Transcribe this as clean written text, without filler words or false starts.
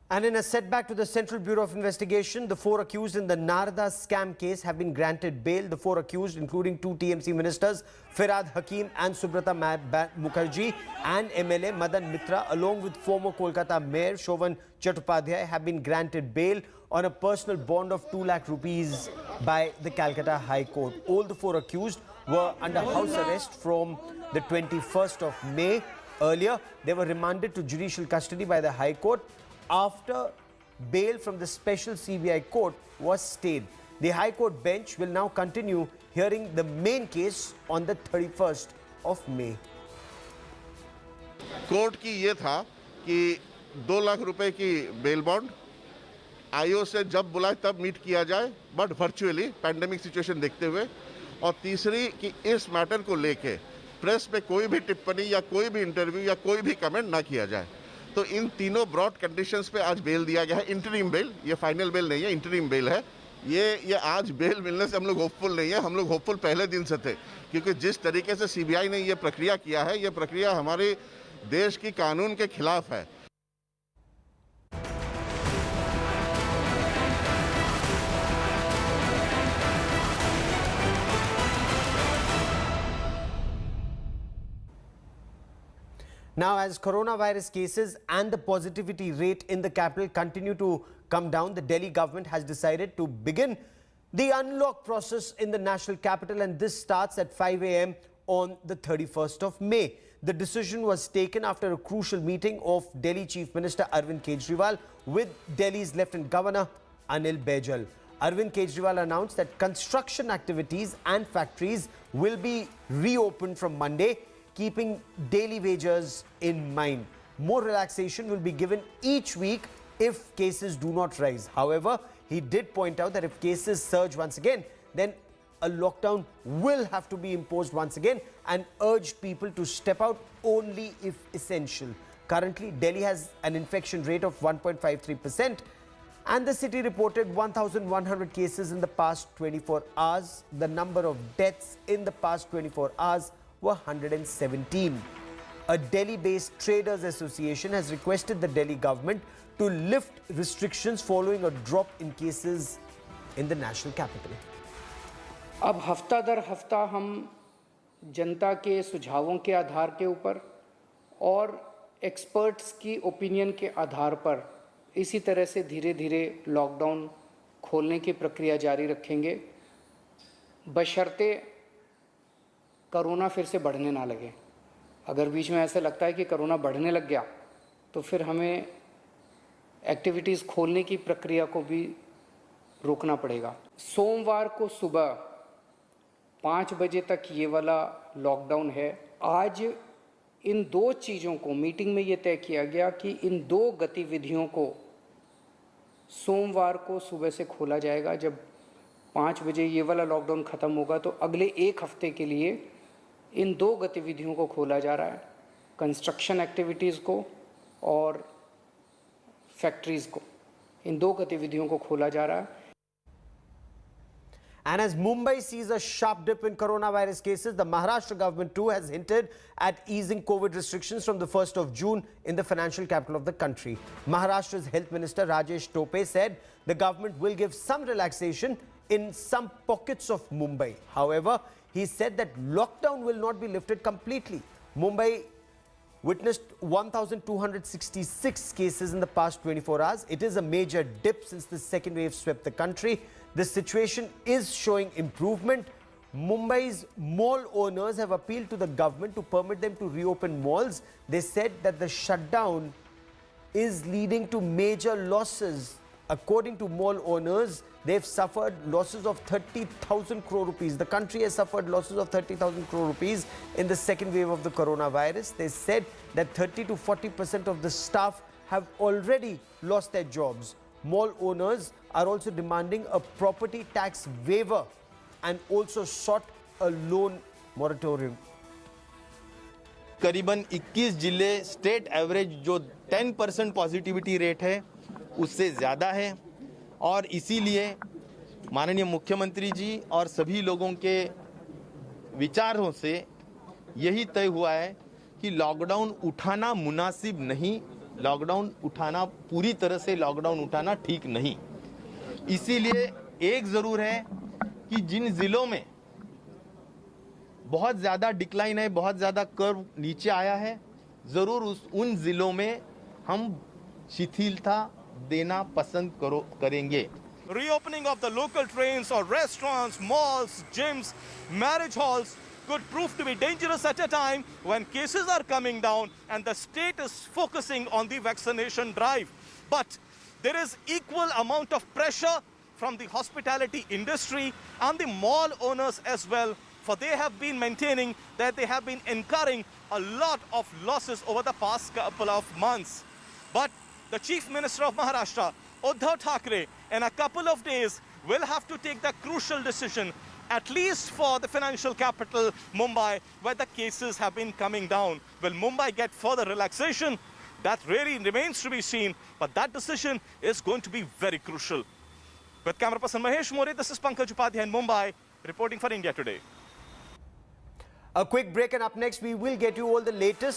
And in a setback to the Central Bureau of Investigation, the 4 accused in the Narada scam case have been granted bail. The 4 accused, including 2 TMC ministers, Firhad Hakim and Subrata Mukherjee, and MLA Madan Mitra, along with former Kolkata Mayor Shovan Chattopadhyay, have been granted bail on a personal bond of 2 lakh rupees by the Calcutta High Court. All the 4 accused were under house arrest from the 21st of May. Earlier, they were remanded to judicial custody by the High Court after bail from the special CBI court was stayed. The High Court bench will now continue hearing the main case on the 31st of May. Court की ये था कि 2 लाख रुपए की bail bond IO से जब बुलाए तब मीट किया जाए, बट वर्चुअली पैंडेमिक सिचुएशन देखते हुए, और तीसरी कि इस मैटर को लेके प्रेस में कोई भी टिप्पणी या कोई भी इंटरव्यू या कोई भी कमेंट ना किया जाए। तो इन तीनों ब्रॉड कंडीशंस पे आज बेल दिया गया है। इंटरिम बेल, ये फाइनल बेल नहीं है, इंटरिम बेल है। ये आज बेल मिलने से हम लोग होपफुल नहीं है, हम लोग होपफुल पहले दिन से थे, क्योंकि जिस तरीके से सीबीआई ने ये प्रक्रिया किया है, ये प्रक्रिया हमारे देश की कानून के खिलाफ है। Now, as coronavirus cases and the positivity rate in the capital continue to come down, the Delhi government has decided to begin the unlock process in the national capital, and this starts at 5 a.m. on the 31st of May. The decision was taken after a crucial meeting of Delhi Chief Minister Arvind Kejriwal with Delhi's Lieutenant Governor Anil Baijal. Arvind Kejriwal announced that construction activities and factories will be reopened from Monday, keeping daily wages in mind. More relaxation will be given each week if cases do not rise. However, he did point out that if cases surge once again, then a lockdown will have to be imposed once again, and urged people to step out only if essential. Currently, Delhi has an infection rate of 1.53%, and the city reported 1,100 cases in the past 24 hours. The number of deaths in the past 24 hours were 117. A Delhi-based traders association has requested the Delhi government to lift restrictions following a drop in cases in the national capital. अब हफ्ता दर हफ्ता हम जनता के सुझावों के आधार के ऊपर और एक्सपर्ट्स की ओपिनियन के आधार पर इसी तरह से धीरे धीरे लॉकडाउन खोलने की प्रक्रिया जारी रखेंगे, बशर्ते कोरोना फिर से बढ़ने ना लगे। अगर बीच में ऐसा लगता है कि कोरोना बढ़ने लग गया तो फिर हमें एक्टिविटीज़ खोलने की प्रक्रिया को भी रोकना पड़ेगा। सोमवार को सुबह 5 बजे तक ये वाला लॉकडाउन है। आज इन 2 चीज़ों को मीटिंग में ये तय किया गया कि इन 2 गतिविधियों को सोमवार को सुबह से खोला जाएगा। जब 5 बजे ये वाला लॉकडाउन ख़त्म होगा तो अगले 1 हफ्ते के लिए इन 2 गतिविधियों को खोला जा रहा है, कंस्ट्रक्शन एक्टिविटीज़ को और फैक्ट्रीज़ को। इन 2 गतिविधियों को खोला जा रहा है। And as Mumbai sees a sharp dip in coronavirus cases, the Maharashtra government too has hinted at easing COVID restrictions from the 1st of June in the financial capital of the country. Maharashtra's Health Minister Rajesh Tope said the government will give some relaxation in some pockets of Mumbai. However, he said that lockdown will not be lifted completely. Mumbai witnessed 1,266 cases in the past 24 hours. It is a major dip since the second wave swept the country. The situation is showing improvement. Mumbai's mall owners have appealed to the government to permit them to reopen malls. They said that the shutdown is leading to major losses. According to mall owners, they've suffered losses of 30,000 crore rupees. The country has suffered losses of 30,000 crore rupees in the second wave of the coronavirus. They said that 30 to 40% of the staff have already lost their jobs. Mall owners are also demanding a property tax waiver and also sought a loan moratorium. करीबन 21 जिले state average जो 10% positivity rate है उससे ज़्यादा है, और इसीलिए माननीय मुख्यमंत्री जी और सभी लोगों के विचारों से यही तय हुआ है कि लॉकडाउन उठाना मुनासिब नहीं, लॉकडाउन उठाना, पूरी तरह से लॉकडाउन उठाना ठीक नहीं। इसीलिए एक ज़रूर है कि जिन ज़िलों में बहुत ज़्यादा डिक्लाइन है, बहुत ज़्यादा कर्व नीचे आया है, ज़रूर उन ज़िलों में हम शिथिलता देना पसंद करेंगे। Reopening of the local trains or restaurants, malls, gyms, marriage halls could prove to be dangerous at a time when cases are coming down and the state is focusing on the vaccination drive. But there is equal amount of pressure from the hospitality industry and the mall owners as well, for they have been maintaining that they have been incurring a lot of losses over the past couple of months. But the Chief Minister of Maharashtra, Uddhav Thackeray, in a couple of days will have to take the crucial decision, at least for the financial capital, Mumbai, where the cases have been coming down. Will Mumbai get further relaxation? That really remains to be seen, but that decision is going to be very crucial. With camera person Mahesh More, this is Pankaj Upadhyay in Mumbai, reporting for India Today. A quick break, and up next we will get you all the latest